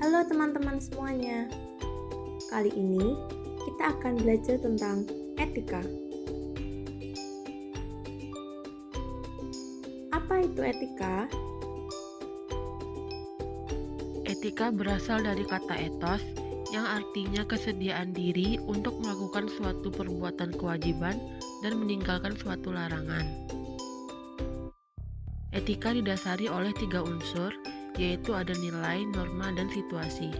Halo teman-teman semuanya. Kali ini kita akan belajar tentang etika. Apa itu etika? Etika berasal dari kata etos yang artinya kesediaan diri untuk melakukan suatu perbuatan kewajiban dan meninggalkan suatu larangan. Etika didasari oleh 3 unsur, yaitu ada nilai, norma, dan situasi.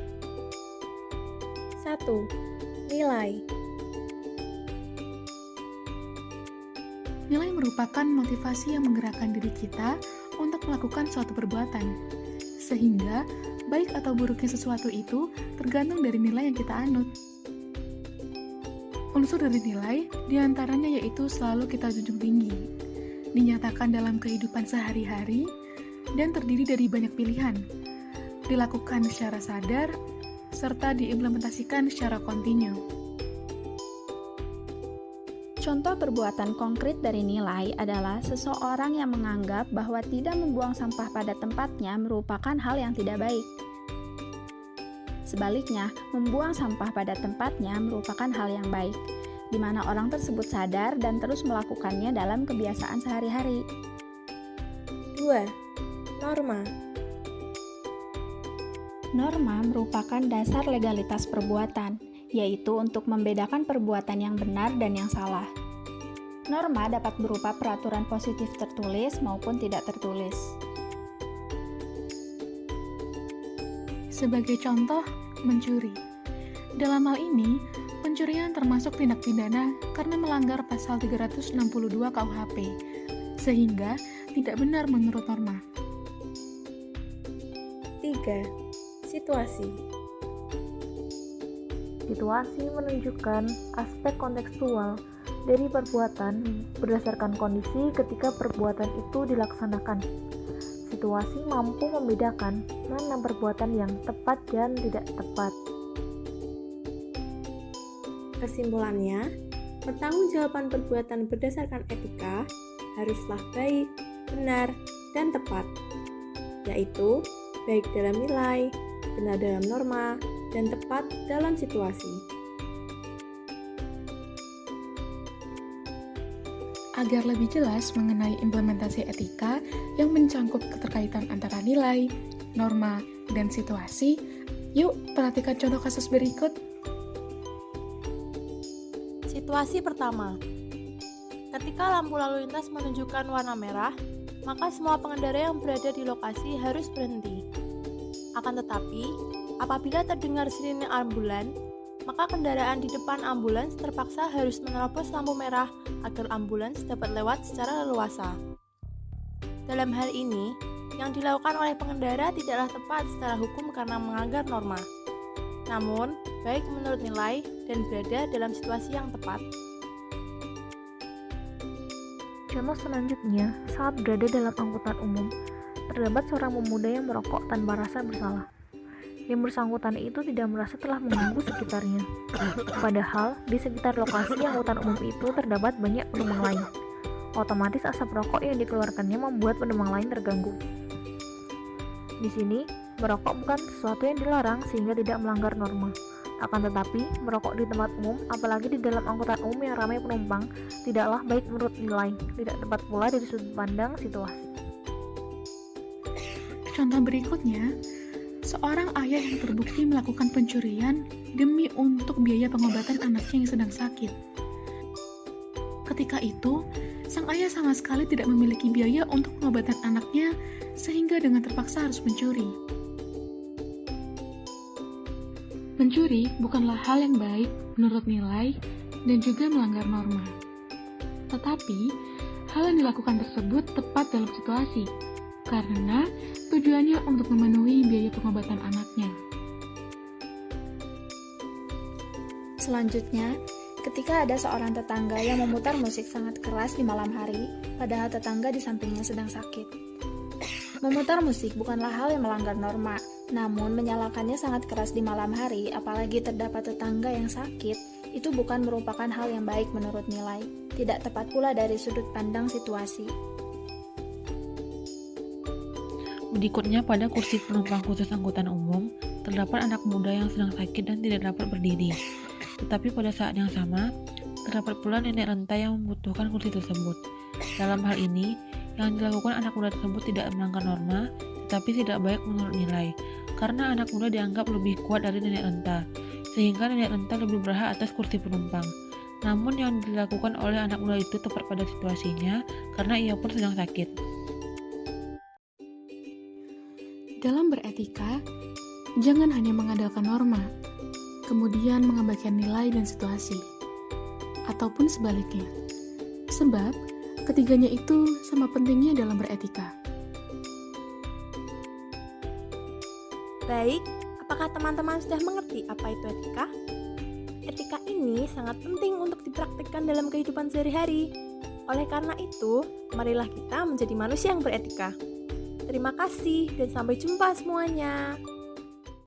1. Nilai. Nilai merupakan motivasi yang menggerakkan diri kita untuk melakukan suatu perbuatan, sehingga baik atau buruknya sesuatu itu tergantung dari nilai yang kita anut. Unsur dari nilai diantaranya yaitu selalu kita junjung tinggi, dinyatakan dalam kehidupan sehari-hari, dan terdiri dari banyak pilihan, dilakukan secara sadar, serta diimplementasikan secara kontinu. Contoh perbuatan konkret dari nilai adalah seseorang yang menganggap bahwa tidak membuang sampah pada tempatnya merupakan hal yang tidak baik. Sebaliknya, membuang sampah pada tempatnya merupakan hal yang baik, di mana orang tersebut sadar dan terus melakukannya dalam kebiasaan sehari-hari. 2. Norma. Norma merupakan dasar legalitas perbuatan, yaitu untuk membedakan perbuatan yang benar dan yang salah. Norma dapat berupa peraturan positif tertulis maupun tidak tertulis. Sebagai contoh, mencuri. Dalam hal ini, pencurian termasuk tindak pidana karena melanggar pasal 362 KUHP, sehingga tidak benar menurut norma. 3. Situasi. Situasi menunjukkan aspek kontekstual dari perbuatan berdasarkan kondisi ketika perbuatan itu dilaksanakan. Situasi mampu membedakan mana perbuatan yang tepat dan tidak tepat. Kesimpulannya, pertanggungjawaban perbuatan berdasarkan etika haruslah baik, benar, dan tepat, yaitu baik dalam nilai, benar dalam norma, dan tepat dalam situasi. Agar lebih jelas mengenai implementasi etika yang mencangkup keterkaitan antara nilai, norma, dan situasi, yuk perhatikan contoh kasus berikut. Situasi pertama. Ketika lampu lalu lintas menunjukkan warna merah, maka semua pengendara yang berada di lokasi harus berhenti. Akan tetapi, apabila terdengar sirine ambulan, maka kendaraan di depan ambulans terpaksa harus menerobos lampu merah agar ambulans dapat lewat secara leluasa. Dalam hal ini, yang dilakukan oleh pengendara tidaklah tepat secara hukum karena melanggar norma. Namun, baik menurut nilai dan berada dalam situasi yang tepat. Contoh selanjutnya, saat berada dalam angkutan umum, terdapat seorang pemuda yang merokok tanpa rasa bersalah. Yang bersangkutan itu tidak merasa telah mengganggu sekitarnya. Padahal, di sekitar lokasi angkutan umum itu terdapat banyak penumpang lain. Otomatis asap rokok yang dikeluarkannya membuat penumpang lain terganggu. Di sini, merokok bukan sesuatu yang dilarang sehingga tidak melanggar norma. Akan tetapi, merokok di tempat umum, apalagi di dalam angkutan umum yang ramai penumpang, tidaklah baik menurut nilai, tidak tepat pula dari sudut pandang situasi. Contoh berikutnya, seorang ayah yang terbukti melakukan pencurian demi untuk biaya pengobatan anaknya yang sedang sakit. Ketika itu, sang ayah sama sekali tidak memiliki biaya untuk pengobatan anaknya, sehingga dengan terpaksa harus mencuri. Mencuri bukanlah hal yang baik menurut nilai dan juga melanggar norma. Tetapi, hal yang dilakukan tersebut tepat dalam situasi, karena tujuannya untuk memenuhi biaya pengobatan anaknya. Selanjutnya, ketika ada seorang tetangga yang memutar musik sangat keras di malam hari, padahal tetangga di sampingnya sedang sakit. Memutar musik bukanlah hal yang melanggar norma, namun menyalakannya sangat keras di malam hari, apalagi terdapat tetangga yang sakit, itu bukan merupakan hal yang baik menurut nilai, tidak tepat pula dari sudut pandang situasi. Berikutnya pada kursi penumpang khusus angkutan umum, terdapat anak muda yang sedang sakit dan tidak dapat berdiri. Tetapi pada saat yang sama, terdapat pula nenek renta yang membutuhkan kursi tersebut. Dalam hal ini, yang dilakukan anak muda tersebut tidak melanggar norma, tetapi tidak baik menurut nilai, karena anak muda dianggap lebih kuat dari nenek renta, sehingga nenek renta lebih berhak atas kursi penumpang. Namun yang dilakukan oleh anak muda itu tepat pada situasinya, karena ia pun sedang sakit. Dalam beretika, jangan hanya mengandalkan norma, kemudian mengabaikan nilai dan situasi, ataupun sebaliknya. Sebab, ketiganya itu sama pentingnya dalam beretika. Baik, apakah teman-teman sudah mengerti apa itu etika? Etika ini sangat penting untuk dipraktikkan dalam kehidupan sehari-hari. Oleh karena itu, marilah kita menjadi manusia yang beretika. Terima kasih dan sampai jumpa semuanya.